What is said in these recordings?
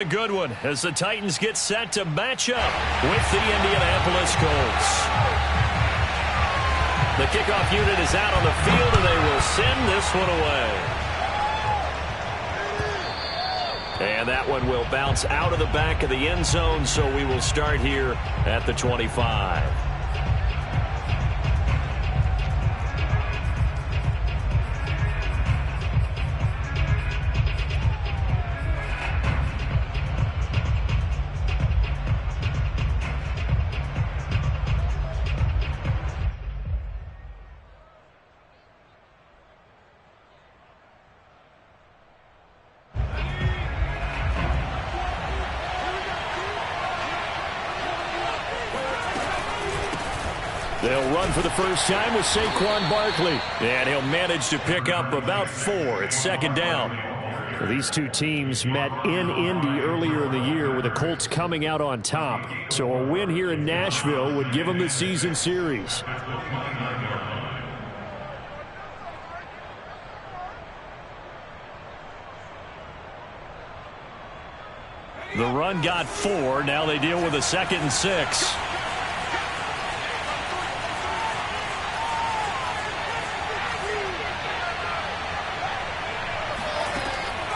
A good one as the Titans get set to match up with the Indianapolis Colts. The kickoff unit is out on the field, and they will send this one away. And that one will bounce out of the back of the end zone, so we will start here at the 25. They'll run for the first time with Saquon Barkley. And he'll manage to pick up about 4. It's second down. Well, these two teams met in Indy earlier in the year with the Colts coming out on top. So a win here in Nashville would give them the season series. The run got 4. Now they deal with a 2nd and 6.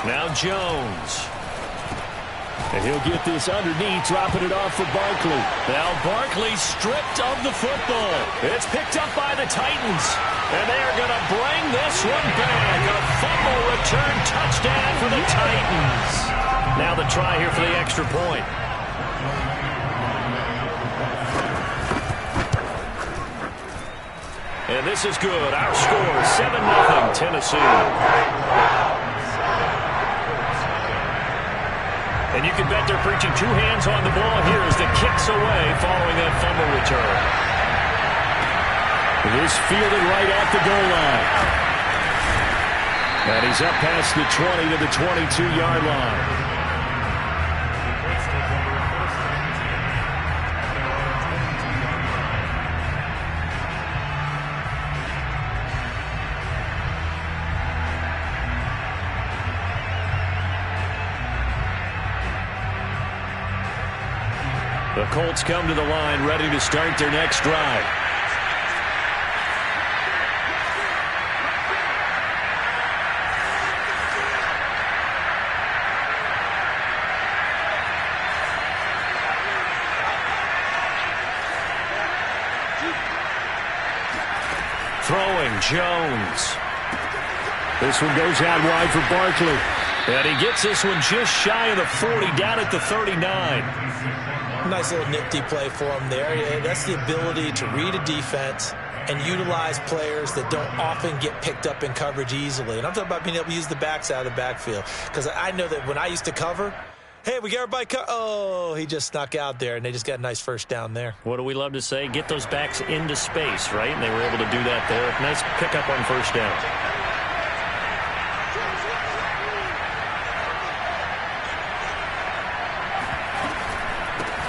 Now Jones. And he'll get this underneath, dropping it off for Barkley. Now Barkley stripped of the football. It's picked up by the Titans. And they are going to bring this one back. A fumble return touchdown for the Titans. Now the try here for the extra point. And this is good. Our score is 7-0 Tennessee. And you can bet they're preaching 2 hands on the ball here as the kick's away following that fumble return. This fielded right at the goal line. And he's up past the 20 to the 22-yard line. The Colts come to the line ready to start their next drive. Throwing, Jones. This one goes out wide for Barkley. And he gets this one just shy of the 40, down at the 39. Nice little nifty play for him there. That's the ability to read a defense and utilize players that don't often get picked up in coverage easily. And I'm talking about being able to use the backs out of the backfield. Because I know that when I used to cover, hey, we got everybody oh, he just snuck out there, and they just got a nice first down there. What do we love to say? Get those backs into space, right? And they were able to do that there. Nice pickup on first down.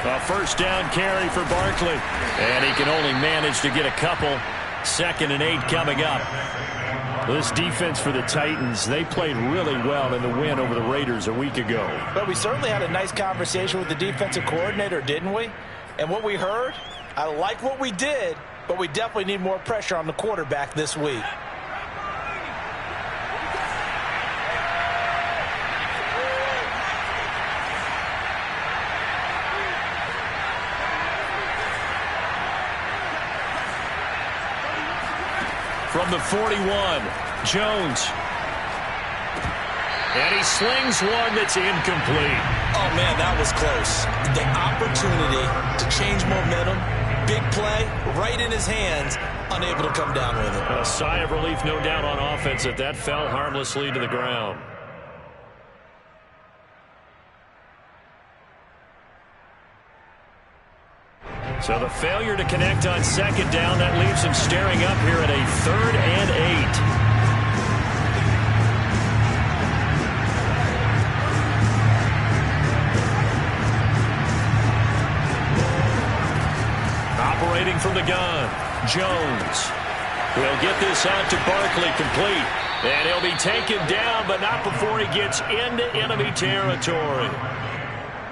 A first down carry for Barkley. And he can only manage to get a couple. 2nd and 8 coming up. This defense for the Titans, they played really well in the win over the Raiders a week ago. But we certainly had a nice conversation with the defensive coordinator, didn't we? And what we heard, I like what we did, but we definitely need more pressure on the quarterback this week. From the 41, Jones. And he slings one that's incomplete. Oh, man, that was close. The opportunity to change momentum, big play, right in his hands, unable to come down with it. A sigh of relief, no doubt, on offense that fell harmlessly to the ground. So the failure to connect on 2nd down, that leaves him staring up here at a 3rd and 8. Operating from the gun, Jones. He'll get this out to Barkley, complete. And he'll be taken down, but not before he gets into enemy territory.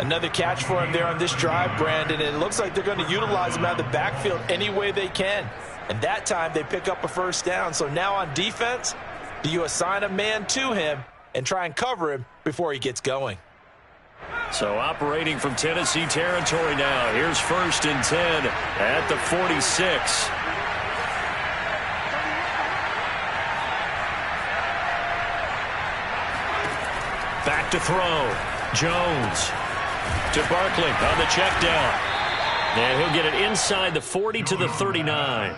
Another catch for him there on this drive, Brandon. And it looks like they're going to utilize him out of the backfield any way they can. And that time they pick up a first down. So now on defense, do you assign a man to him and try and cover him before he gets going? So operating from Tennessee territory now. Here's 1st and 10 at the 46. Back to throw. Jones to Barkley on the check down. And he'll get it inside the 40 to the 39.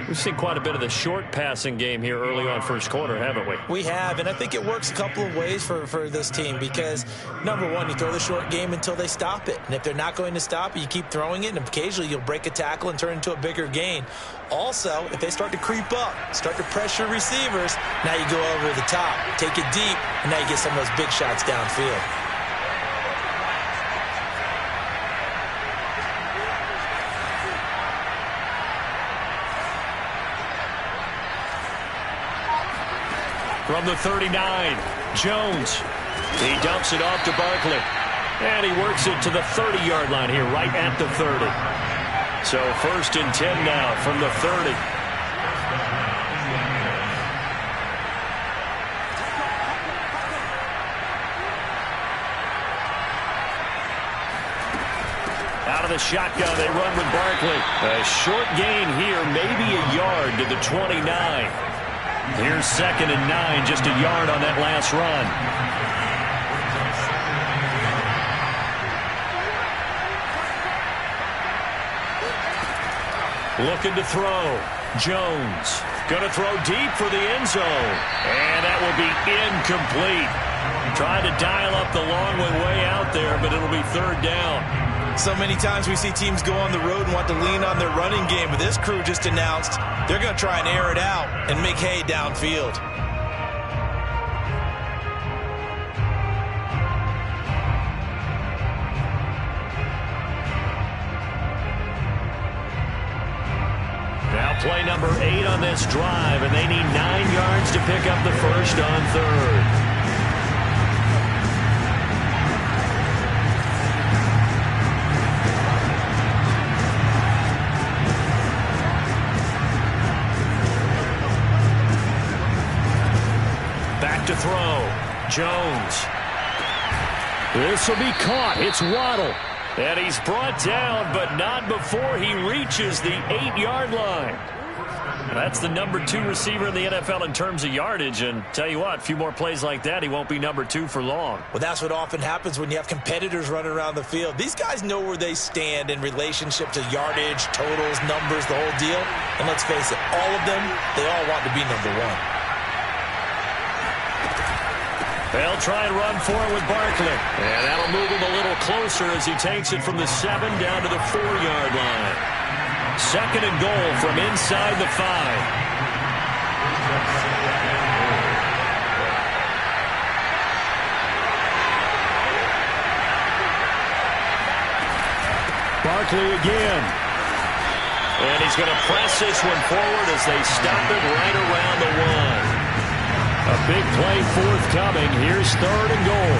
We've seen quite a bit of the short passing game here early on first quarter, haven't we? We have, and I think it works a couple of ways for this team because, number one, you throw the short game until they stop it. And if they're not going to stop it, you keep throwing it, and occasionally you'll break a tackle and turn into a bigger gain. Also, if they start to creep up, start to pressure receivers, now you go over the top, take it deep, and now you get some of those big shots downfield. From the 39, Jones. He dumps it off to Barkley. And he works it to the 30-yard line here, right at the 30. So 1st and 10 now from the 30. Out of the shotgun, they run with Barkley. A short gain here, maybe a yard to the 29. Here's 2nd and 9, just a yard on that last run. Looking to throw. Jones going to throw deep for the end zone. And that will be incomplete. Trying to dial up the long way out there, but it'll be 3rd down. So many times we see teams go on the road and want to lean on their running game, but this crew just announced they're going to try and air it out and make hay downfield. Now play number 8 on this drive, and they need 9 yards to pick up the first on 3rd. To throw. Jones. This will be caught. It's Waddle. And he's brought down, but not before he reaches the 8-yard line. That's the number 2 receiver in the NFL in terms of yardage. And tell you what, a few more plays like that, he won't be number 2 for long. Well, that's what often happens when you have competitors running around the field. These guys know where they stand in relationship to yardage, totals, numbers, the whole deal. And let's face it, all of them, they all want to be number 1. They'll try and run for it with Barkley. And that'll move him a little closer as he takes it from the 7 down to the 4-yard line. 2nd and goal from inside the 5. Barkley again. And he's going to press this one forward as they stop it right around the 1. A big play forthcoming. Here's 3rd and goal.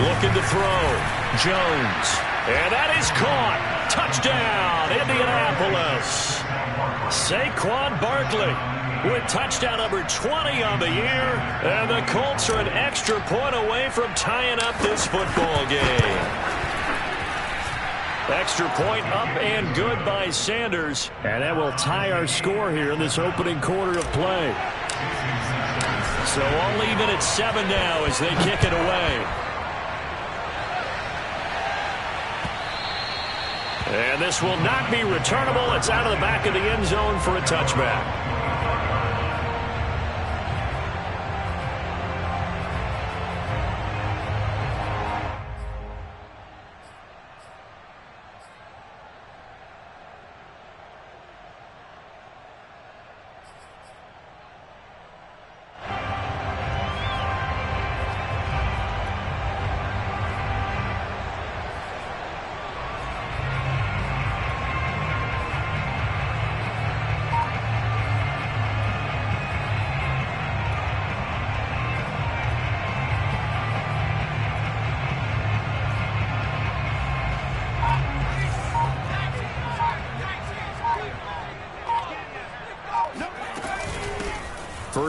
Looking to throw. Jones. And that is caught. Touchdown, Indianapolis. Saquon Barkley with touchdown number 20 on the year. And the Colts are an extra point away from tying up this football game. Extra point up and good by Sanders. And that will tie our score here in this opening quarter of play. So all even at 7 now as they kick it away. And this will not be returnable. It's out of the back of the end zone for a touchback.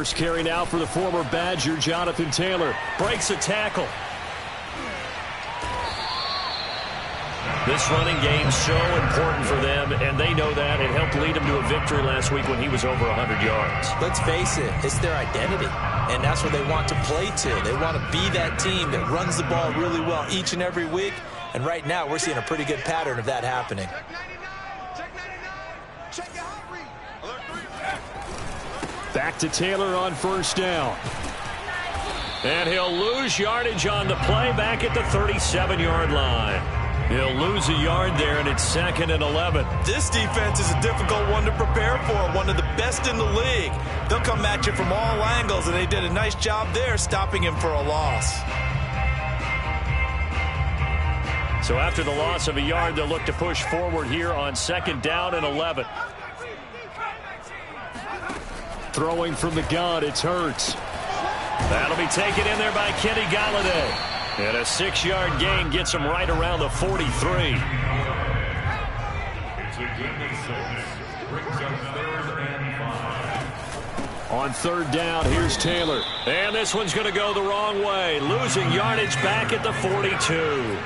First carry now for the former Badger, Jonathan Taylor. Breaks a tackle. This running game's so important for them, and they know that. It helped lead them to a victory last week when he was over 100 yards. Let's face it, it's their identity, and that's what they want to play to. They want to be that team that runs the ball really well each and every week, and right now we're seeing a pretty good pattern of that happening. Back to Taylor on first down. And he'll lose yardage on the play back at the 37-yard line. He'll lose a yard there, and it's 2nd and 11. This defense is a difficult one to prepare for, one of the best in the league. They'll come at you from all angles, and they did a nice job there stopping him for a loss. So after the loss of a yard, they'll look to push forward here on 2nd down and 11. Throwing from the gun, it's Hurts. That'll be taken in there by Kenny Golladay. And a 6-yard gain gets him right around the 43. It's a gain of 6. Brings up 3rd and 5. On 3rd down, here's Taylor. And this one's going to go the wrong way. Losing yardage back at the 42.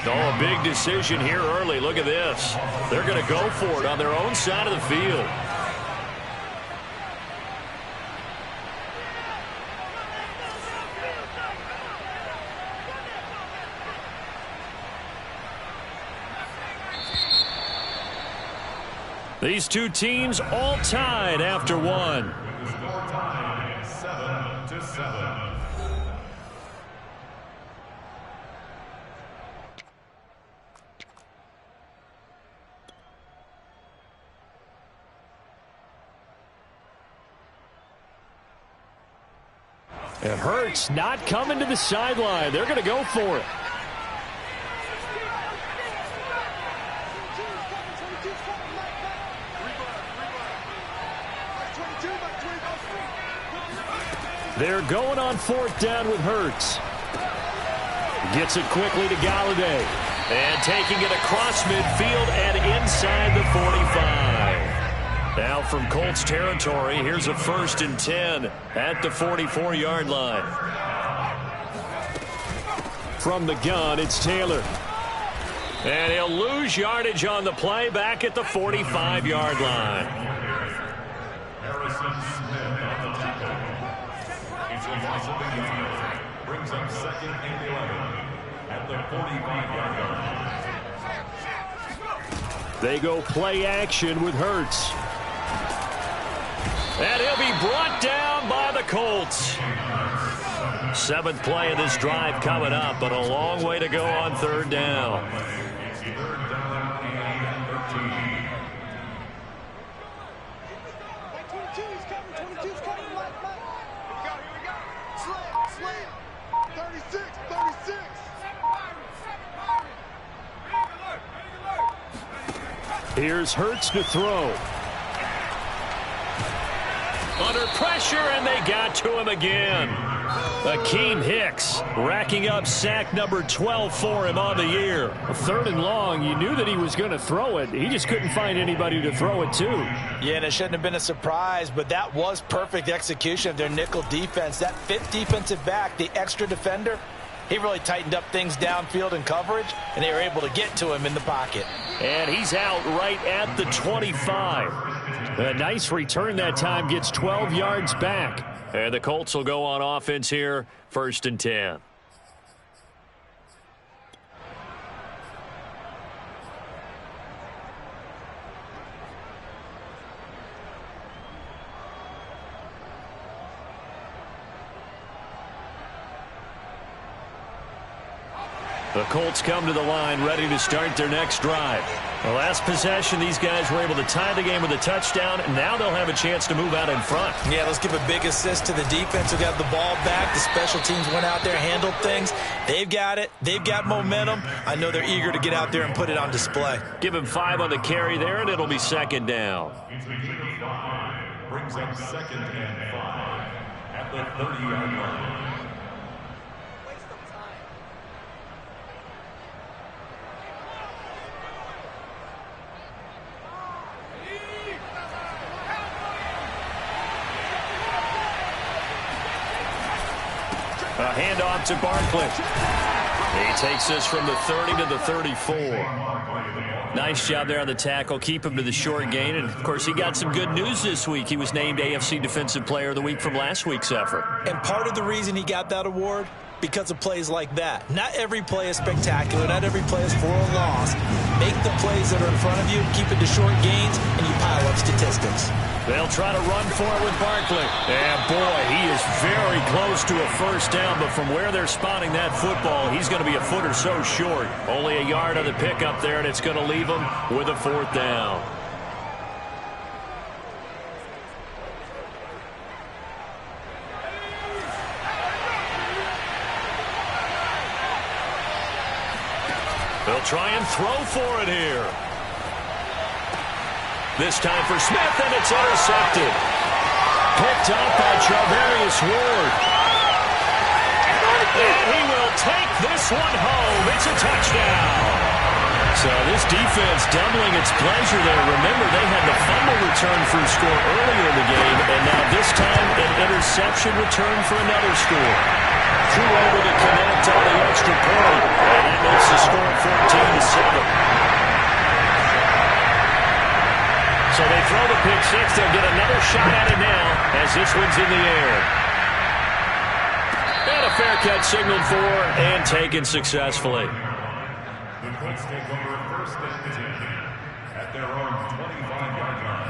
Oh, a big decision here early. Look at this. They're going to go for it on their own side of the field. These two teams all tied after one. Score time 7-7. And Hurts not coming to the sideline. They're going to go for it. They're going on 4th down with Hurts. Gets it quickly to Golladay. And taking it across midfield and inside the 45. Now from Colts territory, here's a 1st and 10 at the 44-yard line. From the gun, it's Taylor. And he'll lose yardage on the play back at the 45-yard line. Harrison Smith on the tackle. It's a loss of a yard. Brings up 2nd and 11 at the 45-yard line. They go play action with Hurts. And he'll be brought down by the Colts. 7th play of this drive coming up, but a long way to go on 3rd down. It's 3rd down and 13. Here's Hurts to throw. Under pressure, and they got to him again. Akeem Hicks racking up sack number 12 for him on the year. 3rd and long, you knew that he was going to throw it. He just couldn't find anybody to throw it to. Yeah, and it shouldn't have been a surprise, but that was perfect execution of their nickel defense. That 5th defensive back, the extra defender, he really tightened up things downfield in coverage, and they were able to get to him in the pocket. And he's out right at the 25. A nice return that time, gets 12 yards back. And the Colts will go on offense here, 1st and 10. The Colts come to the line ready to start their next drive. The last possession, these guys were able to tie the game with a touchdown, and now they'll have a chance to move out in front. Yeah, let's give a big assist to the defense who got the ball back. The special teams went out there, handled things. They've got it. They've got momentum. I know they're eager to get out there and put it on display. Give him 5 on the carry there, and it'll be 2nd down. It's a gain of 5. Brings up 2nd and 5 at the 30-yard line. A handoff to Barkley. He takes this from the 30 to the 34. Nice job there on the tackle. Keep him to the short gain. And, of course, he got some good news this week. He was named AFC Defensive Player of the Week from last week's effort. And part of the reason he got that award, because of plays like that. Not every play is spectacular. Not every play is for a loss. Make the plays that are in front of you, keep it to short gains, and you pile up statistics. They'll try to run for it with Barkley. And, boy, he is very close to a first down, but from where they're spotting that football, he's going to be a foot or so short. Only a yard on the pickup there, and it's going to leave him with a fourth down. They'll try and throw for it here. This time for Smith, and it's intercepted. Picked up by Charvarius Ward. And he will take this one home. It's a touchdown. So this defense doubling its pleasure there. Remember, they had the fumble return for a score earlier in the game, and now this time an interception return for another score. Drew over to connect on the extra point, and that makes the score 14-7. So they throw the pick six. They'll get another shot at it now as this one's in the air. And a fair catch signaled for and taken successfully. The Colts take over first and 10 at their own 25-yard line.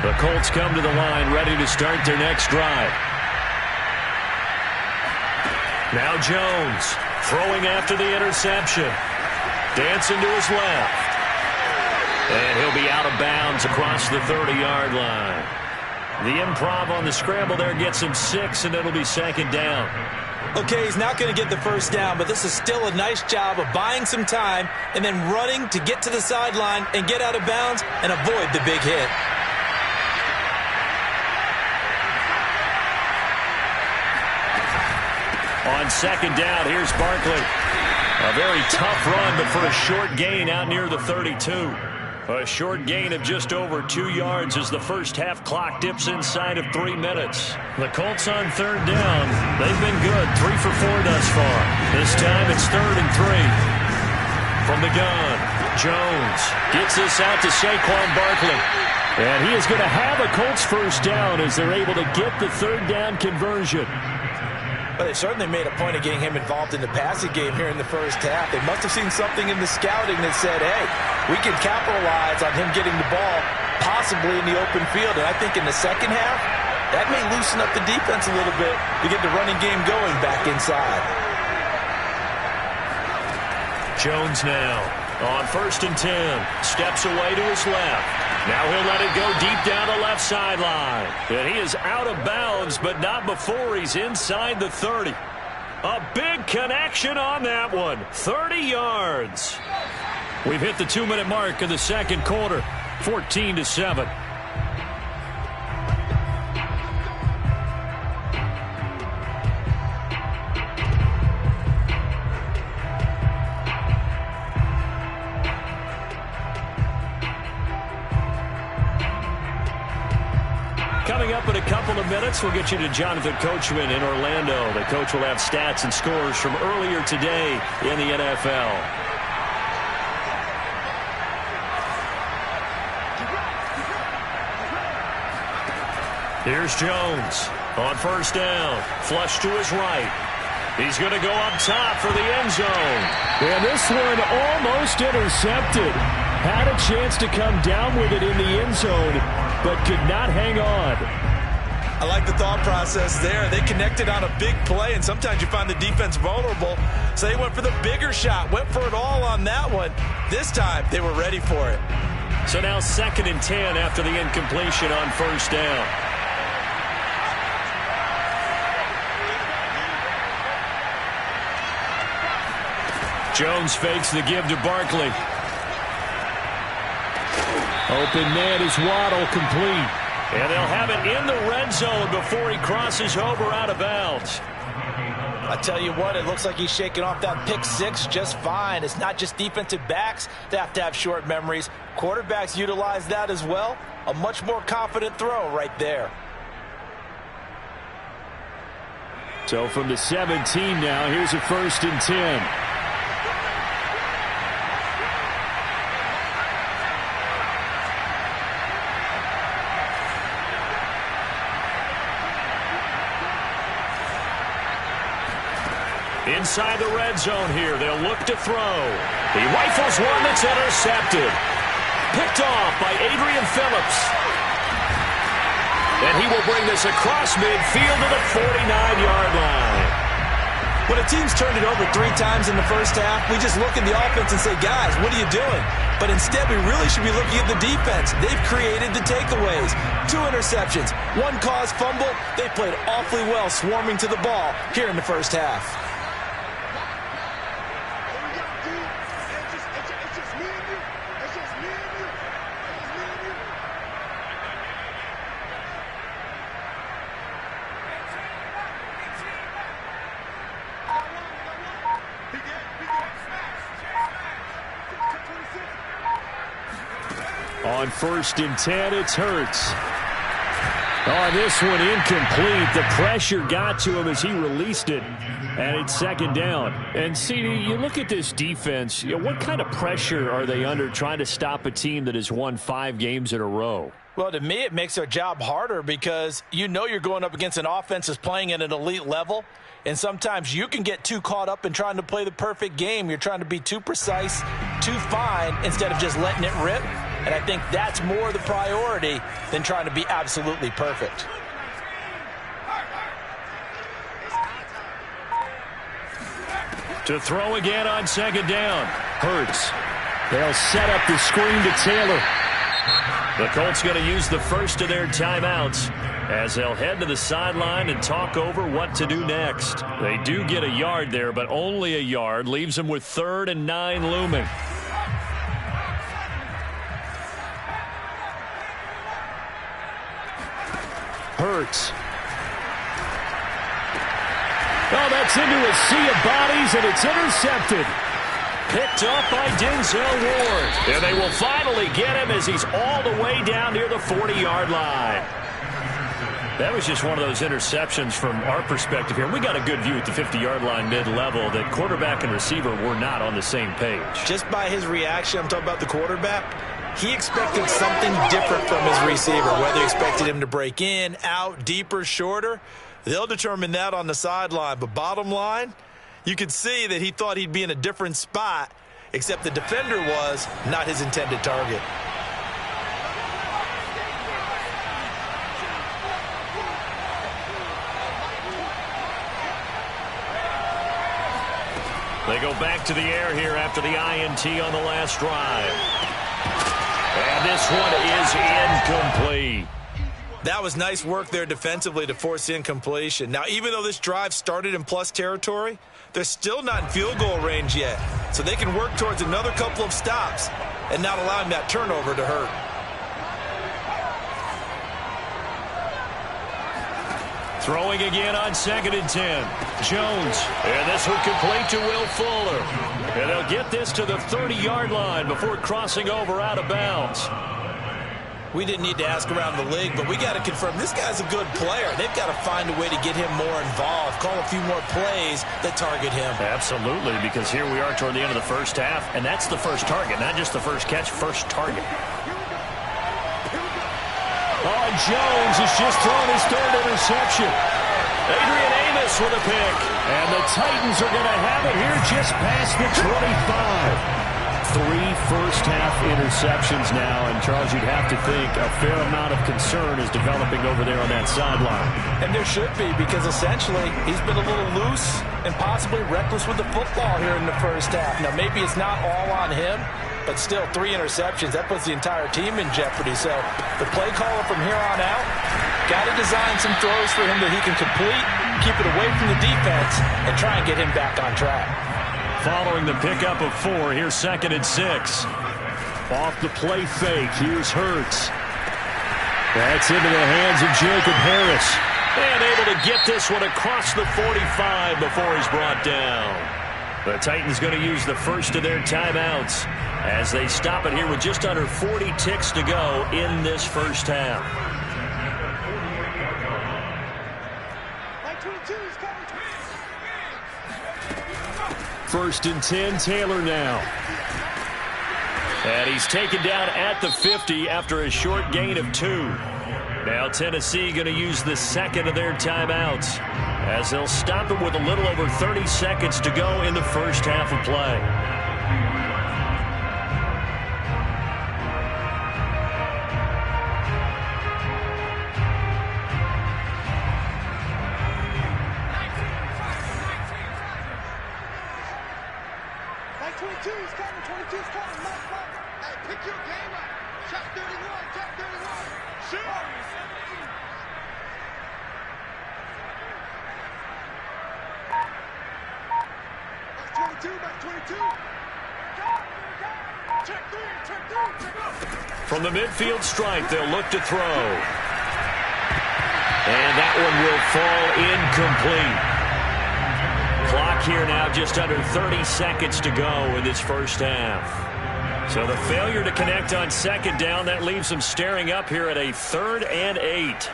The Colts come to the line ready to start their next drive. Now Jones throwing after the interception. Dancing to his left. And he'll be out of bounds across the 30-yard line. The improv on the scramble there gets him 6, and it'll be second down. Okay, he's not going to get the first down, but this is still a nice job of buying some time and then running to get to the sideline and get out of bounds and avoid the big hit. On second down, here's Barkley. A very tough run, but for a short gain out near the 32. A short gain of just over 2 yards as the first half clock dips inside of 3 minutes. The Colts on third down. They've been good, 3 for 4 thus far. This time it's 3rd and 3. From the gun, Jones gets this out to Saquon Barkley. And he is going to have a Colts first down as they're able to get the third down conversion. But they certainly made a point of getting him involved in the passing game here in the first half. They must have seen something in the scouting that said, hey, we can capitalize on him getting the ball possibly in the open field. And I think in the second half, that may loosen up the defense a little bit to get the running game going back inside. Jones now on 1st and 10. Steps away to his left. Now he'll let it go deep down the left sideline. And he is out of bounds, but not before he's inside the 30. A big connection on that one. 30 yards. We've hit the 2-minute mark of the second quarter. 14-7. Coming up in a couple of minutes, we'll get you to Jonathan Coachman in Orlando. The coach will have stats and scores from earlier today in the NFL. Here's Jones on first down. Flush to his right. He's going to go up top for the end zone. And this one almost intercepted. Had a chance to come down with it in the end zone, but could not hang on. I like the thought process there. They connected on a big play, and sometimes you find the defense vulnerable. So they went for the bigger shot, went for it all on that one. This time, they were ready for it. So now 2nd and 10 after the incompletion on first down. Jones fakes the give to Barkley. Open man is Waddle, complete. And they'll have it in the red zone before he crosses over out of bounds. I tell you what, it looks like he's shaking off that pick six just fine. It's not just defensive backs that have to have short memories. Quarterbacks utilize that as well. A much more confident throw right there. So from the 17 now, here's a 1st and 10. Inside the red zone here, they'll look to throw. He rifles one that's intercepted. Picked off by Adrian Phillips. And he will bring this across midfield to the 49-yard line. When a team's turned it over 3 times in the first half, we just look at the offense and say, guys, what are you doing? But instead, we really should be looking at the defense. They've created the takeaways. 2 interceptions, 1 caused fumble. They played awfully well swarming to the ball here in the first half. On 1st and 10, it's Hurts. Oh, this one incomplete. The pressure got to him as he released it, and it's 2nd down. And, CD, you look at this defense, what kind of pressure are they under trying to stop a team that has won 5 games in a row? Well, to me, it makes their job harder because you know you're going up against an offense that's playing at an elite level, and sometimes you can get too caught up in trying to play the perfect game. You're trying to be too precise, too fine, instead of just letting it rip. And I think that's more the priority than trying to be absolutely perfect. To throw again on 2nd down. Hurts. They'll set up the screen to Taylor. The Colts going to use the first of their timeouts as they'll head to the sideline and talk over what to do next. They do get a yard there, but only a yard. Leaves them with 3rd and 9 looming. Hurts. Oh, that's into a sea of bodies, and it's intercepted. Picked up by Denzel Ward. And they will finally get him as he's all the way down near the 40-yard line. That was just one of those interceptions from our perspective here. We got a good view at the 50-yard line mid-level that quarterback and receiver were not on the same page. Just by his reaction, I'm talking about the quarterback, he expected something different from his receiver, whether he expected him to break in, out, deeper, shorter. They'll determine that on the sideline. But bottom line, you could see that he thought he'd be in a different spot, except the defender was not his intended target. They go back to the air here after the INT on the last drive. And this one is incomplete. That was nice work there defensively to force incompletion. Now, even though this drive started in plus territory, they're still not in field goal range yet. So they can work towards another couple of stops and not allowing that turnover to hurt. Throwing again on 2nd and 10. Jones. And this one complete to Will Fuller. And they'll get this to the 30-yard line before crossing over out of bounds. We didn't need to ask around the league, but we got to confirm this guy's a good player. They've got to find a way to get him more involved, call a few more plays that target him. Absolutely, because here we are toward the end of the first half, and that's the first target, not just the first catch, first target. Oh, Jones has just thrown his 3rd interception. Adrian Amos with a pick. And the Titans are going to have it here just past the 25. 3 first-half interceptions now, and Charles, you'd have to think a fair amount of concern is developing over there on that sideline. And there should be, because essentially he's been a little loose and possibly reckless with the football here in the first half. Now, maybe it's not all on him, but still 3 interceptions. That puts the entire team in jeopardy. So the play caller from here on out got to design some throws for him that he can complete, keep it away from the defense, and try and get him back on track. Following the pickup of 4, here's 2nd and 6. Off the play fake, here's Hurts. That's into the hands of Jacob Harris. And able to get this one across the 45 before he's brought down. The Titans going to use the first of their timeouts as they stop it here with just under 40 ticks to go in this first half. First and 10, Taylor now. And he's taken down at the 50 after a short gain of 2. Now Tennessee going to use the second of their timeouts as they'll stop it with a little over 30 seconds to go in the first half of play. From the midfield stripe, they'll look to throw. And that one will fall incomplete. Clock here now just under 30 seconds to go in this first half. So the failure to connect on second down, that leaves them staring up here at a 3rd and 8.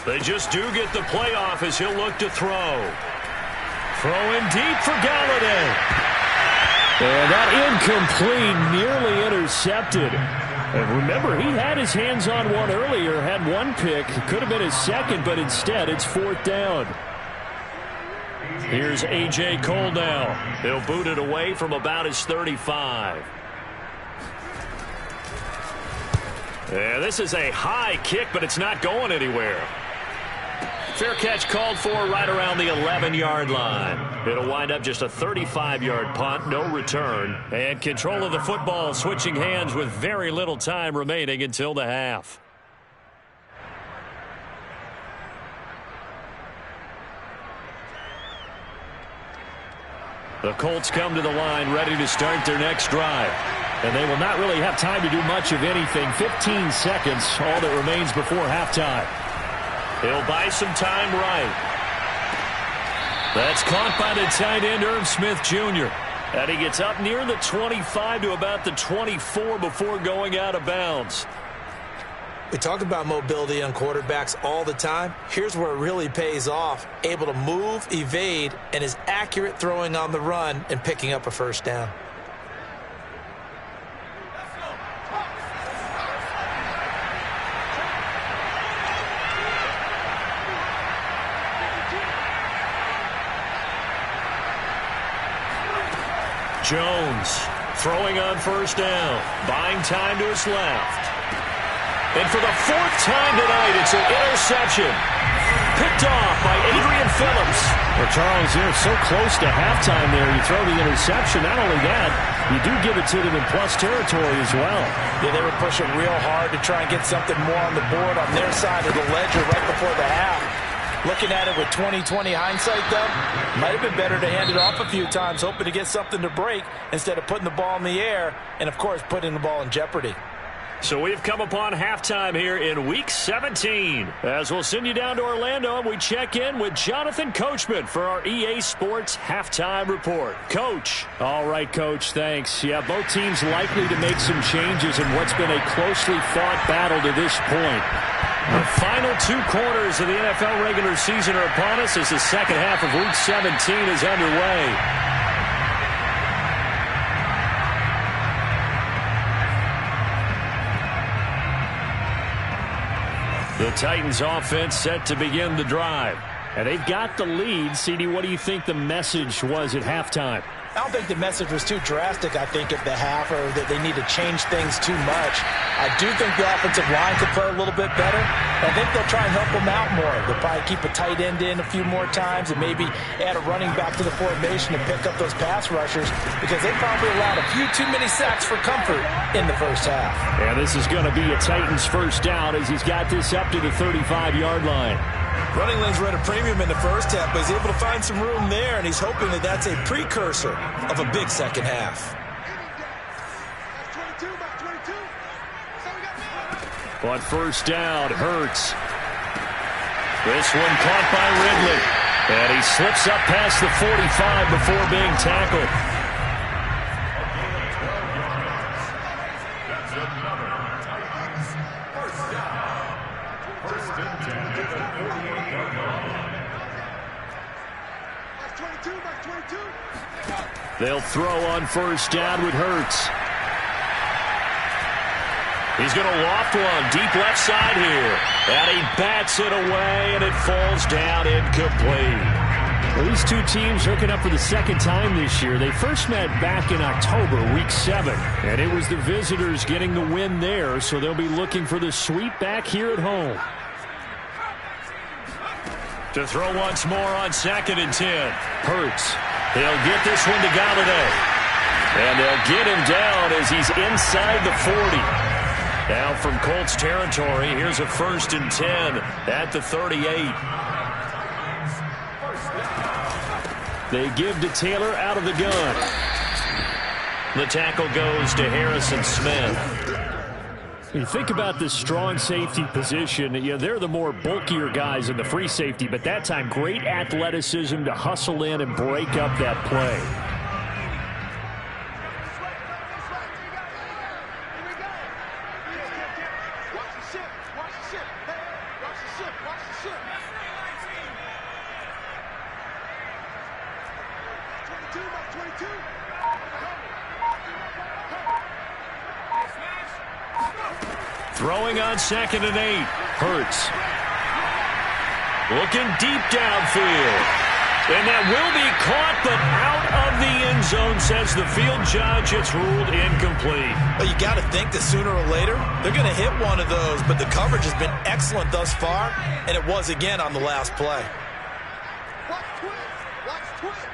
They just do get the playoff as he'll look to throw. Throwing deep for Galladay. And that incomplete, nearly intercepted. And remember, he had his hands on one earlier, had one pick. It could have been his second, but instead it's 4th down. Here's A.J. Cole now. He'll boot it away from about his 35. And this is a high kick, but it's not going anywhere. Fair catch called for right around the 11-yard line. It'll wind up just a 35-yard punt, no return. And control of the football switching hands with very little time remaining until the half. The Colts come to the line ready to start their next drive. And they will not really have time to do much of anything. 15 seconds, all that remains before halftime. He'll buy some time right. That's caught by the tight end, Irv Smith Jr. And he gets up near the 25 to about the 24 before going out of bounds. We talk about mobility on quarterbacks all the time. Here's where it really pays off. Able to move, evade, and is accurate throwing on the run and picking up a first down. Jones throwing on first down, buying time to his left. And for the 4th time tonight, it's an interception. Picked off by Adrian Phillips. Well, Charles, you're so close to halftime there. You throw the interception. Not only that, you do give it to them in plus territory as well. Yeah, they were pushing real hard to try and get something more on the board on their side of the ledger right before the half. Looking at it with 20/20 hindsight, though, might have been better to hand it off a few times, hoping to get something to break instead of putting the ball in the air and, of course, putting the ball in jeopardy. So we've come upon halftime here in Week 17. As we'll send you down to Orlando, and we check in with Jonathan Coachman for our EA Sports Halftime Report. Coach. All right, Coach, thanks. Yeah, both teams likely to make some changes in what's been a closely fought battle to this point. The final 2 quarters of the NFL regular season are upon us as the second half of Week 17 is underway. The Titans offense set to begin the drive. And they've got the lead. CD, what do you think the message was at halftime? I don't think the message was too drastic, I think, at the half, or that they need to change things too much. I do think the offensive line could play a little bit better. I think they'll try and help them out more. They'll probably keep a tight end in a few more times and maybe add a running back to the formation to pick up those pass rushers, because they probably allowed a few too many sacks for comfort in the first half. And this is going to be a Titans first down as he's got this up to the 35-yard line. Running lanes were at a premium in the first half, but he's able to find some room there, and he's hoping that that's a precursor of a big second half. On first down, Hurts. This one caught by Ridley. And he slips up past the 45 before being tackled. They'll throw on first down with Hurts. He's going to loft one deep left side here. And he bats it away, and it falls down incomplete. Well, these two teams hooking up for the second time this year. They first met back in October, week 7. And it was the visitors getting the win there, so they'll be looking for the sweep back here at home. To throw once more on 2nd and 10. Hurts. He'll get this one to Galladay. And they'll get him down as he's inside the 40. Now from Colts territory, here's a 1st and 10 at the 38. They give to Taylor out of the gun. The tackle goes to Harrison Smith. You think about this strong safety position, they're the more bulkier guys in the free safety, but that time great athleticism to hustle in and break up that play. Throwing on 2nd and 8. Hurts. Looking deep downfield. And that will be caught, but out of the end zone, says the field judge. It's ruled incomplete. Well, you got to think that sooner or later, they're going to hit one of those, but the coverage has been excellent thus far, and it was again on the last play. Watch twins. Watch twins.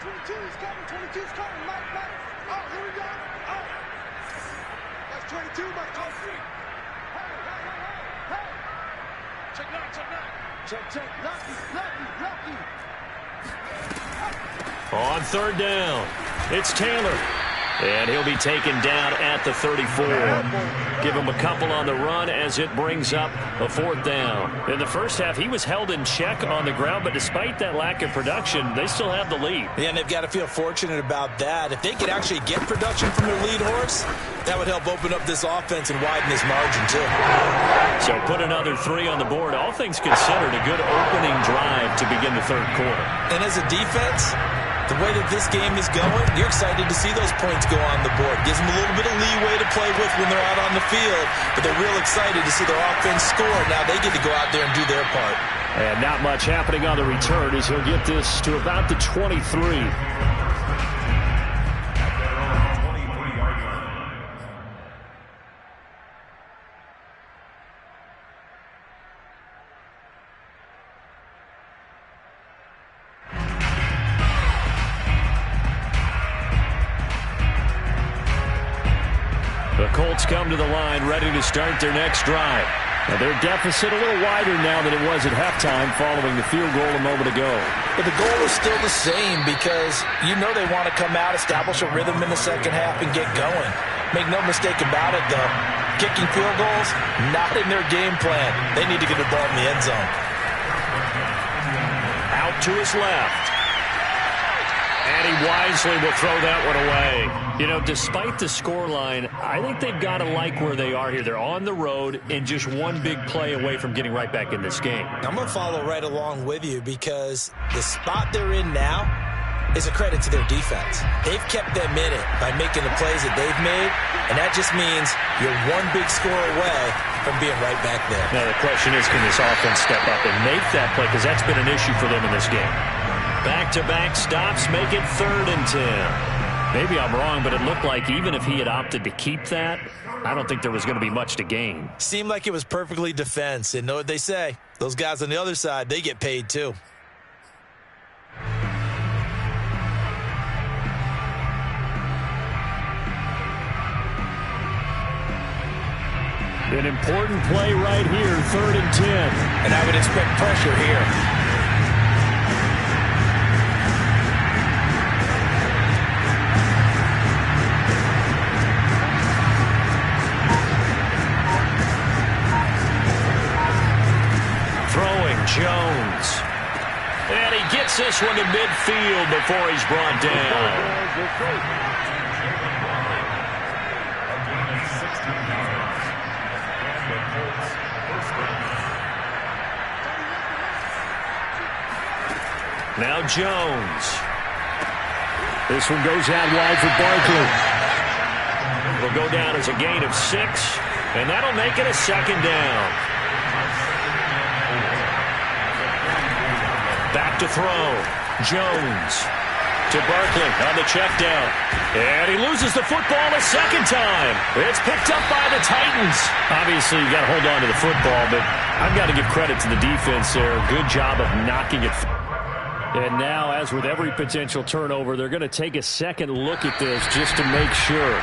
22's coming. 22's coming. Mike. Oh, here we go. Oh. That's 22. That's 23. Hey. Check that. Check. Lucky. On 3rd down, it's Taylor. And he'll be taken down at the 34. Give him a couple on the run as it brings up a 4th down. In the first half, he was held in check on the ground, but despite that lack of production, they still have the lead. Yeah, and they've got to feel fortunate about that. If they could actually get production from their lead horse, that would help open up this offense and widen this margin, too. So put another 3 on the board. All things considered, a good opening drive to begin the 3rd quarter. And as a defense, the way that this game is going, you're excited to see those points go on the board. Gives them a little bit of leeway to play with when they're out on the field, but they're real excited to see their offense score. Now they get to go out there and do their part. And not much happening on the return as he'll get this to about the 23. The Colts come to the line ready to start their next drive. And their deficit a little wider now than it was at halftime following the field goal a moment ago. But the goal is still the same because you know they want to come out, establish a rhythm in the second half, and get going. Make no mistake about it, though. Kicking field goals, not in their game plan. They need to get the ball in the end zone. Out to his left. And he wisely will throw that one away. You know, despite the scoreline, I think they've got to like where they are here. They're on the road and just one big play away from getting right back in this game. I'm going to follow right along with you because the spot they're in now, is a credit to their defense. They've kept them in it by making the plays that they've made, and that just means you're one big score away from being right back there. Now the question is, can this offense step up and make that play? Because that's been an issue for them in this game. Back-to-back stops make it 3rd and 10. Maybe I'm wrong, but it looked like even if he had opted to keep that, I don't think there was going to be much to gain. Seemed like it was perfectly defense. And know what they say? Those guys on the other side, they get paid too. An important play right here, 3rd and 10. And I would expect pressure here. Throwing Jones. And he gets this one to midfield before he's brought down. Now Jones. This one goes out wide for Barkley. It'll go down as a gain of 6, and that'll make it a 2nd down. Back to throw. Jones to Barkley on the check down. And he loses the football a 2nd time. It's picked up by the Titans. Obviously, you've got to hold on to the football, but I've got to give credit to the defense there. Good job of knocking it. And now, as with every potential turnover, they're going to take a second look at this just to make sure.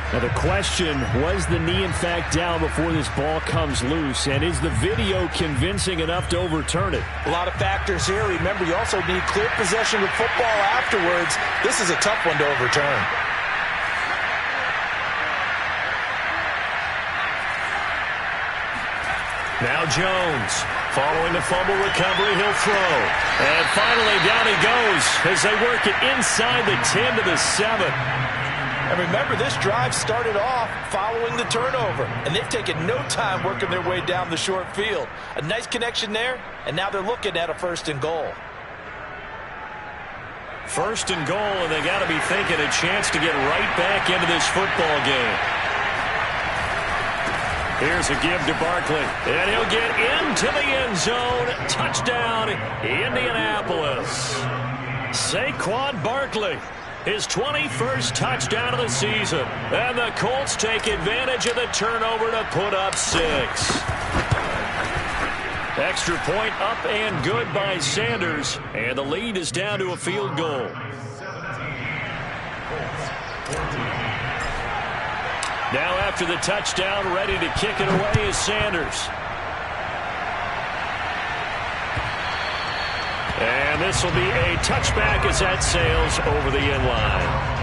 Now the question, was the knee in fact down before this ball comes loose? And is the video convincing enough to overturn it? A lot of factors here. Remember, you also need clear possession of football afterwards. This is a tough one to overturn. Now Jones, following the fumble recovery, he'll throw. And finally, down he goes as they work it inside the 10 to the 7. And remember, this drive started off following the turnover, and they've taken no time working their way down the short field. A nice connection there, and now they're looking at a 1st and goal. 1st and goal, and they got to be thinking a chance to get right back into this football game. Here's a give to Barkley, and he'll get into the end zone. Touchdown, Indianapolis. Saquon Barkley, his 21st touchdown of the season. And the Colts take advantage of the turnover to put up 6. Extra point up and good by Sanders, and the lead is down to a field goal. Now after the touchdown, ready to kick it away is Sanders. And this will be a touchback as that sails over the end line.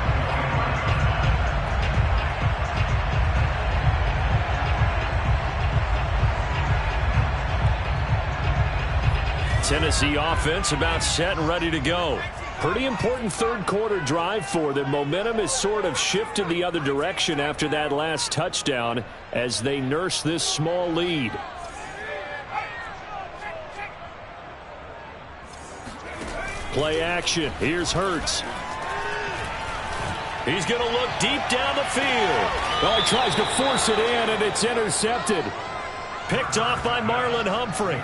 Tennessee offense about set and ready to go. Pretty important 3rd quarter drive for them. Momentum has sort of shifted the other direction after that last touchdown as they nurse this small lead. Play action. Here's Hurts. He's going to look deep down the field. Oh, he tries to force it in, and it's intercepted. Picked off by Marlon Humphrey.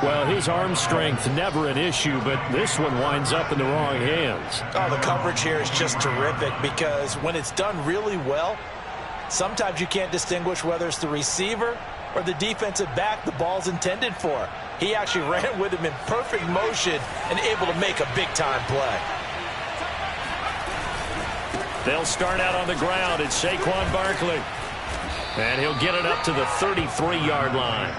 Well, his arm strength never an issue, but this one winds up in the wrong hands. Oh, the coverage here is just terrific because when it's done really well, sometimes you can't distinguish whether it's the receiver or the defensive back the ball's intended for. He actually ran with him in perfect motion and able to make a big-time play. They'll start out on the ground. It's Saquon Barkley. And he'll get it up to the 33-yard line.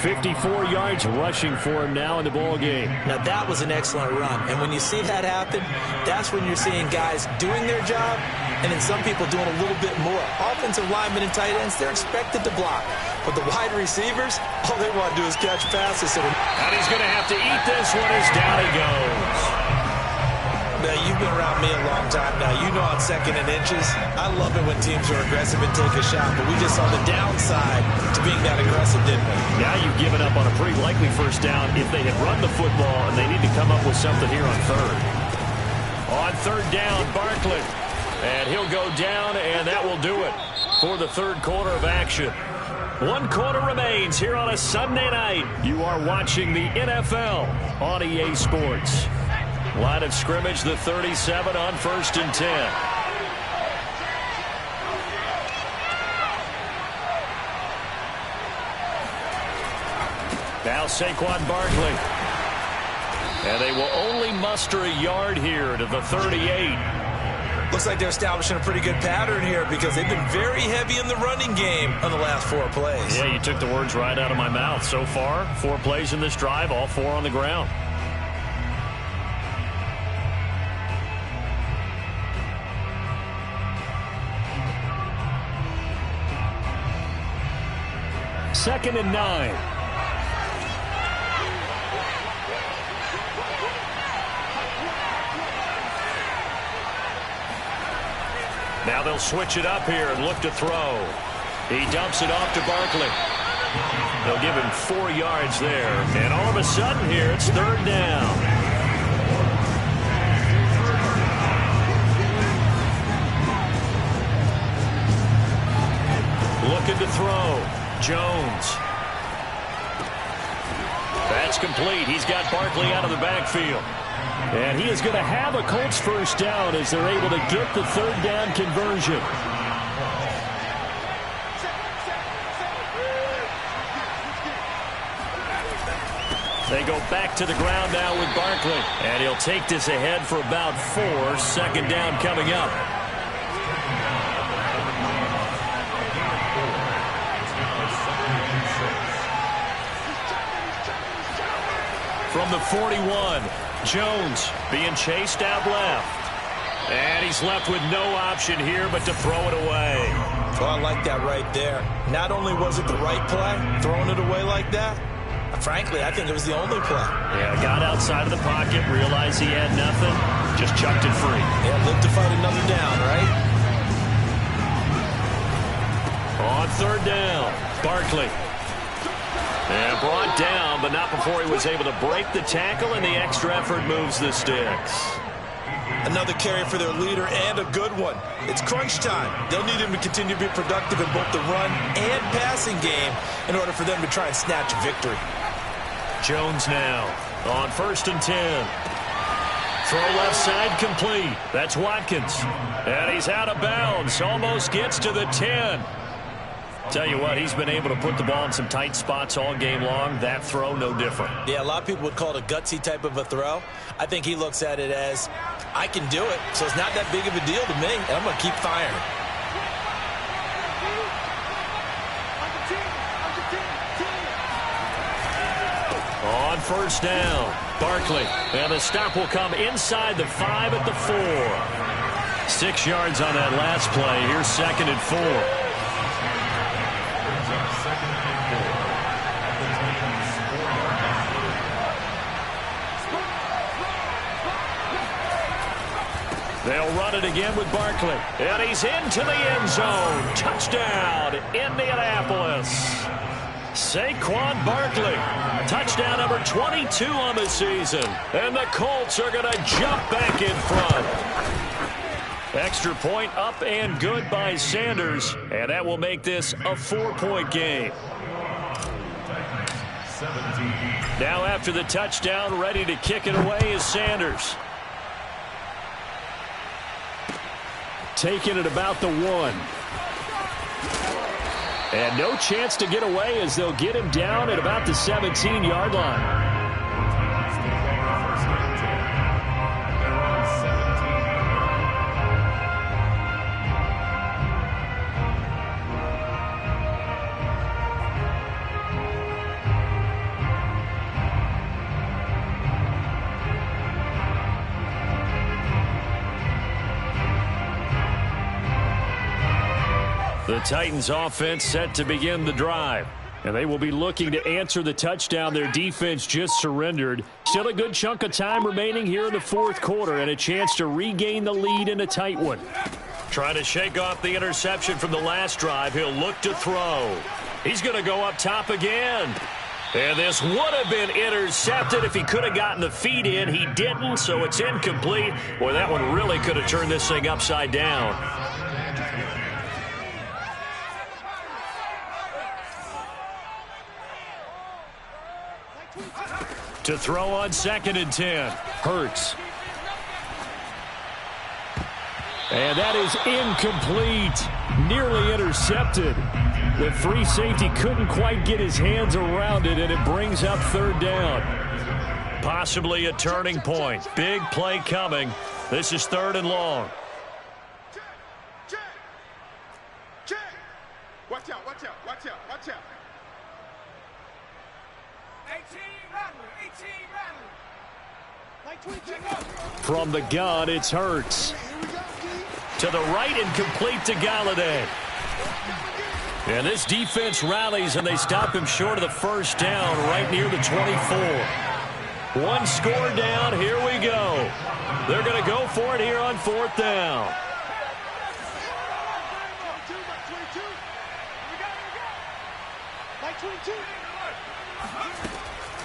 54 yards rushing for him now in the ball game. Now, that was an excellent run. And when you see that happen, that's when you're seeing guys doing their job and then some people doing a little bit more. Offensive linemen and tight ends, they're expected to block. But the wide receivers, all they want to do is catch passes. And he's going to have to eat this one as down he goes. Now, you've been around me a long time now. You know on 2nd and inches, I love it when teams are aggressive and take a shot, but we just saw the downside to being that aggressive, didn't we? Now you've given up on a pretty likely first down if they had run the football, and they need to come up with something here on 3rd. On 3rd down, Barkley. And he'll go down, and that will do it for the 3rd quarter of action. 1 quarter remains here on a Sunday night. You are watching the NFL on EA Sports. Line of scrimmage, the 37 on 1st and 10. Now Saquon Barkley. And they will only muster a yard here to the 38. Looks like they're establishing a pretty good pattern here because they've been very heavy in the running game on the last 4 plays. Yeah, you took the words right out of my mouth. So far, 4 plays in this drive, all 4 on the ground. Second and 9. Now they'll switch it up here and look to throw. He dumps it off to Barkley. They'll give him 4 yards there. And all of a sudden here, it's 3rd down. Looking to throw. Jones. That's complete. He's got Barkley out of the backfield. And he is going to have a Colts first down as they're able to get the 3rd down conversion. They go back to the ground now with Barkley. And he'll take this ahead for about 4. 2nd down coming up. From the 41, Jones being chased out left. And he's left with no option here but to throw it away. Well, I like that right there. Not only was it the right play, throwing it away like that, frankly, I think it was the only play. Yeah, got outside of the pocket, realized he had nothing, just chucked it free. Yeah, live to fight another down, right? On 3rd down, Barkley. And brought down, but not before he was able to break the tackle, and the extra effort moves the sticks. Another carry for their leader, and a good one. It's crunch time. They'll need him to continue to be productive in both the run and passing game in order for them to try and snatch a victory. Jones now on 1st and 10. Throw left side complete. That's Watkins. And he's out of bounds. Almost gets to the 10. Tell you what, he's been able to put the ball in some tight spots all game long. That throw, no different. Yeah, a lot of people would call it a gutsy type of a throw. I think he looks at it as, I can do it, so it's not that big of a deal to me, and I'm going to keep firing. On 1st down, Barkley. And the stop will come inside the 5 at the 4. 6 yards on that last play. Here's 2nd and 4. They'll run it again with Barkley. And he's into the end zone. Touchdown, Indianapolis. Saquon Barkley. Touchdown number 22 on the season. And the Colts are going to jump back in front. Extra point up and good by Sanders. And that will make this a 4-point game. Now after the touchdown, ready to kick it away is Sanders. Taking it about the 1. And no chance to get away as they'll get him down at about the 17-yard line. The Titans offense set to begin the drive. And they will be looking to answer the touchdown their defense just surrendered. Still a good chunk of time remaining here in the fourth quarter and a chance to regain the lead in a tight one. Trying to shake off the interception from the last drive. He'll look to throw. He's going to go up top again. And this would have been intercepted if he could have gotten the feet in. He didn't, so it's incomplete. Boy, that one really could have turned this thing upside down. To throw on 2nd and 10. Hurts. And that is incomplete. Nearly intercepted. The free safety couldn't quite get his hands around it, and it brings up 3rd down. Possibly a turning point. Big play coming. This is 3rd and long. Check. Watch out, watch out, watch out, watch out. 18 rattling. From the gun, it's Hurts. To the right and complete to Galladay. And this defense rallies, and they stop him short of the 1st down right near the 24. One score down. Here we go. They're going to go for it here on 4th down.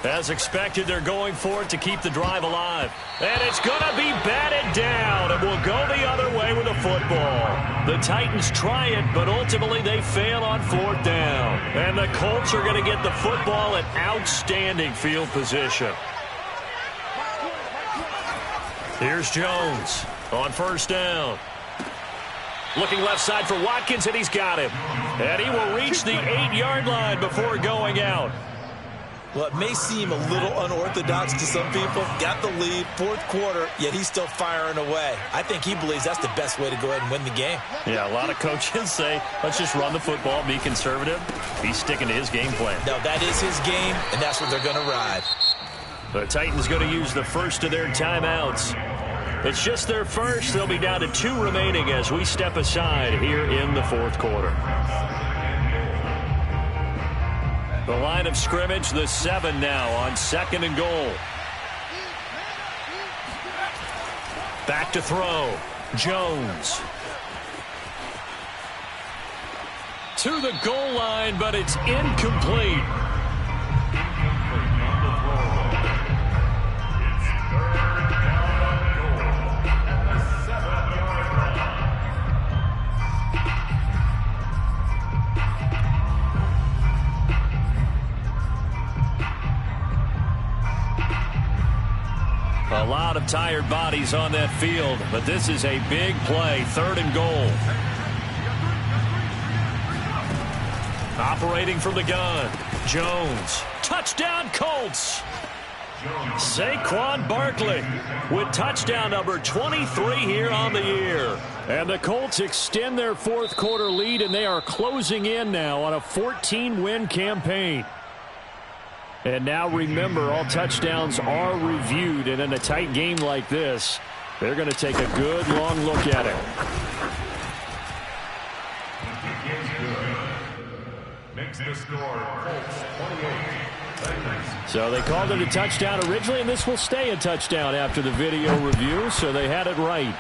As expected, they're going for it to keep the drive alive. And it's going to be batted down. It will go the other way with the football. The Titans try it, but ultimately they fail on 4th down. And the Colts are going to get the football in outstanding field position. Here's Jones on 1st down. Looking left side for Watkins, and he's got him. And he will reach the 8-yard line before going out. Well, it may seem a little unorthodox to some people. Got the lead, 4th quarter, yet he's still firing away. I think he believes that's the best way to go ahead and win the game. Yeah, a lot of coaches say, let's just run the football, be conservative. He's sticking to his game plan. No, that is his game, and that's what they're going to ride. The Titans going to use the first of their timeouts. It's just their first. They'll be down to 2 remaining as we step aside here in the 4th quarter. The line of scrimmage, the 7 now on 2nd and goal. Back to throw. Jones. To the goal line, but it's incomplete. A lot of tired bodies on that field, but this is a big play. 3rd and goal. Operating from the gun. Jones. Touchdown Colts. Saquon Barkley with touchdown number 23 here on the year. And the Colts extend their 4th quarter lead, and they are closing in now on a 14-win campaign. And now remember, all touchdowns are reviewed, and in a tight game like this, they're going to take a good long look at it. Makes the score Colts 28. So they called it a touchdown originally, and this will stay a touchdown after the video review, so they had it right.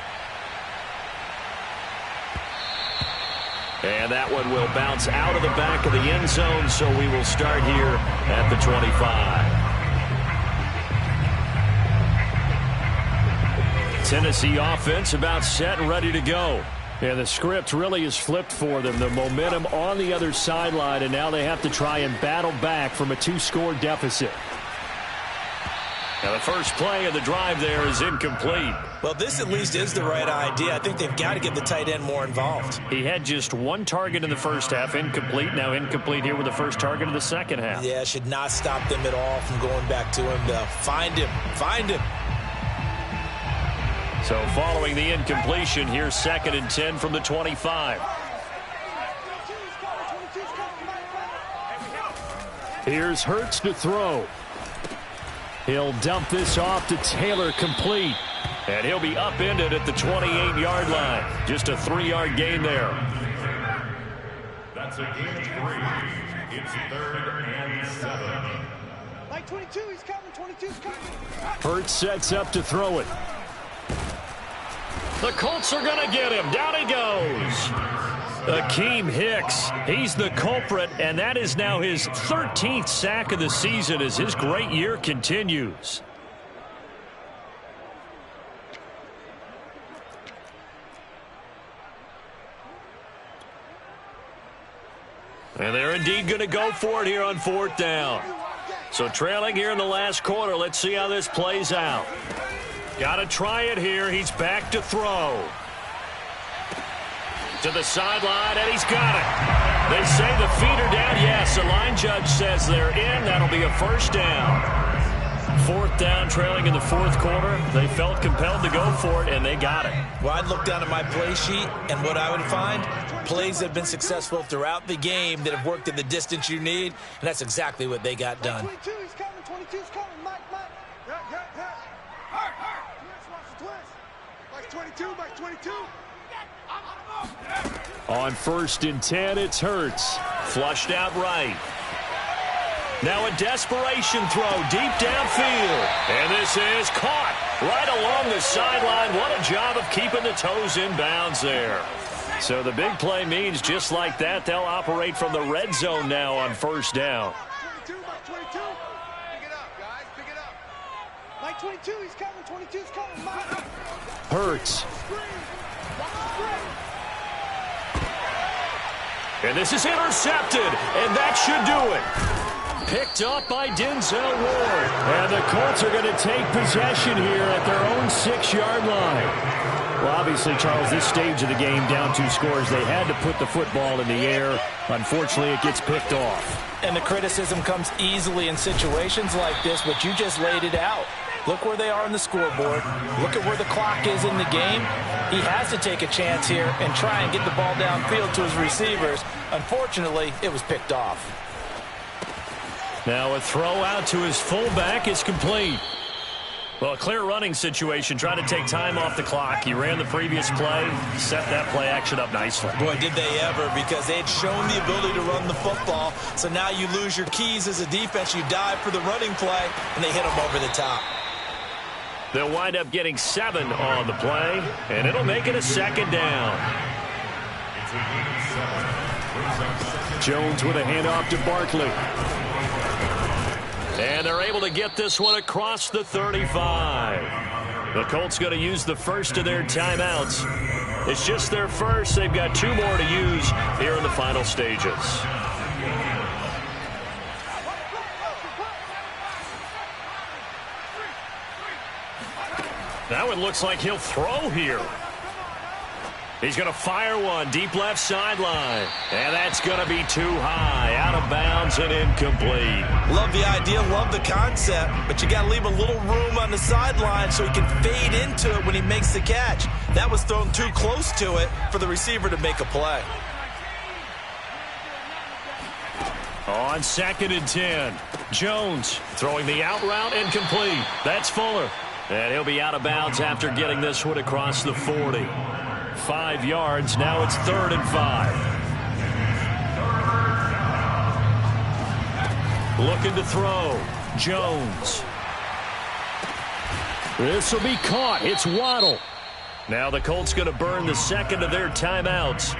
And that one will bounce out of the back of the end zone, so we will start here at the 25. Tennessee offense about set and ready to go. And the script really is flipped for them. The momentum on the other sideline, and now they have to try and battle back from a 2-score deficit. Now the first play of the drive there is incomplete. Well, this at least is the right idea. I think they've got to get the tight end more involved. He had just 1 target in the first half, incomplete. Now incomplete here with the first target of the second half. Yeah, should not stop them at all from going back to him. Find him. Find him. So following the incompletion, here's 2nd and 10 from the 25. Here's Hurts to throw. He'll dump this off to Taylor, complete. And he'll be upended at the 28-yard line. Just a 3-yard gain there. That's a gain of 3. It's 3rd and 7. Like 22, he's coming. 22's coming. Hurts sets up to throw it. The Colts are going to get him. Down he goes. Akeem Hicks, he's the culprit, and that is now his 13th sack of the season as his great year continues. And they're indeed going to go for it here on 4th down. So trailing here in the last quarter, let's see how this plays out. Got to try it here. He's back to throw. To the sideline, and he's got it. They say the feet are down. Yes, the line judge says they're in. That'll be a 1st down. 4th down, trailing in the 4th quarter. They felt compelled to go for it, and they got it. Well, I'd look down at my play sheet, and what I would find, plays that have been successful throughout the game that have worked in the distance you need, and that's exactly what they got done. 22, he's coming. 22's coming. Mike. Mike 22, Mike 22. On 1st and 10, it's Hurts. Flushed out right. Now a desperation throw deep downfield. And this is caught right along the sideline. What a job of keeping the toes in bounds there. So the big play means just like that, they'll operate from the red zone now on 1st down. 22, Mike 22. Pick it up, guys. Pick it up. Mike 22, he's coming. 22's coming. Mike. Hurts. And this is intercepted, and that should do it. Picked up by Denzel Ward. And the Colts are going to take possession here at their own 6-yard line. Well, obviously, Charles, this stage of the game, down 2 scores, they had to put the football in the air. Unfortunately, it gets picked off. And the criticism comes easily in situations like this, but you just laid it out. Look where they are on the scoreboard. Look at where the clock is in the game. He has to take a chance here and try and get the ball downfield to his receivers. Unfortunately, it was picked off. Now a throw out to his fullback is complete. Well, a clear running situation, trying to take time off the clock. He ran the previous play, set that play action up nicely. Boy, did they ever, because they had shown the ability to run the football. So now you lose your keys as a defense. You dive for the running play, and they hit him over the top. They'll wind up getting 7 on the play, and it'll make it a 2nd down. Jones with a handoff to Barkley. And they're able to get this one across the 35. The Colts going to use the first of their timeouts. It's just their first. They've got 2 more to use here in the final stages. That one looks like he'll throw here. He's going to fire one deep left sideline. And that's going to be too high. Out of bounds and incomplete. Love the idea, love the concept, but you got to leave a little room on the sideline so he can fade into it when he makes the catch. That was thrown too close to it for the receiver to make a play. On 2nd and 10, Jones throwing the out route incomplete. That's Fuller. And he'll be out of bounds after getting this one across the 40. 5 yards. Now it's 3rd and 5. Looking to throw. Jones. This will be caught. It's Waddle. Now the Colts going to burn the 2nd of their timeouts.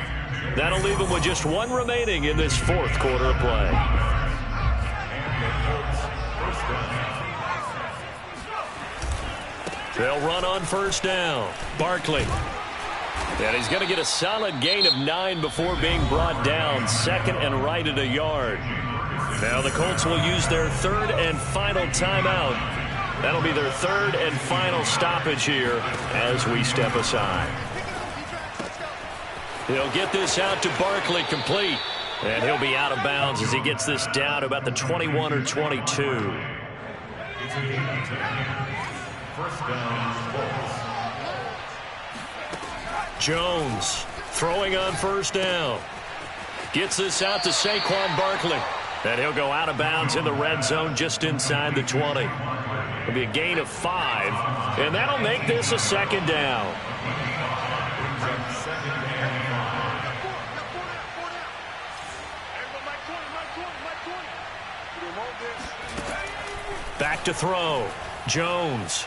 That'll leave them with just 1 remaining in this 4th quarter of play. They'll run on 1st down. Barkley. And he's going to get a solid gain of 9 before being brought down. 2nd and right at a yard. Now the Colts will use their 3rd and final timeout. That'll be their 3rd and final stoppage here as we step aside. He'll get this out to Barkley complete. And he'll be out of bounds as he gets this down to about the 21 or 22. Jones throwing on 1st down. Gets this out to Saquon Barkley. And he'll go out of bounds in the red zone just inside the 20. It'll be a gain of 5. And that'll make this a 2nd down. to throw. Jones.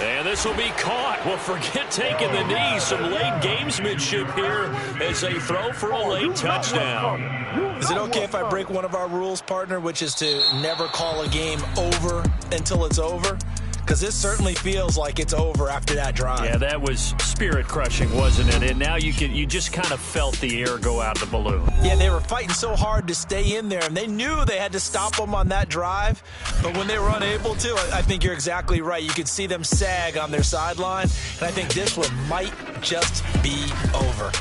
And this will be caught. Well, forget taking the knee. Some late gamesmanship here as they throw for a late touchdown. Is it okay if I break one of our rules, partner, which is to never call a game over until it's over? Because this certainly feels like it's over after that drive. Yeah, that was spirit-crushing, wasn't it? And now you just kind of felt the air go out of the balloon. Yeah, they were fighting so hard to stay in there, and they knew they had to stop them on that drive. But when they were unable to, I think you're exactly right. You could see them sag on their sideline, and I think this one might just be over.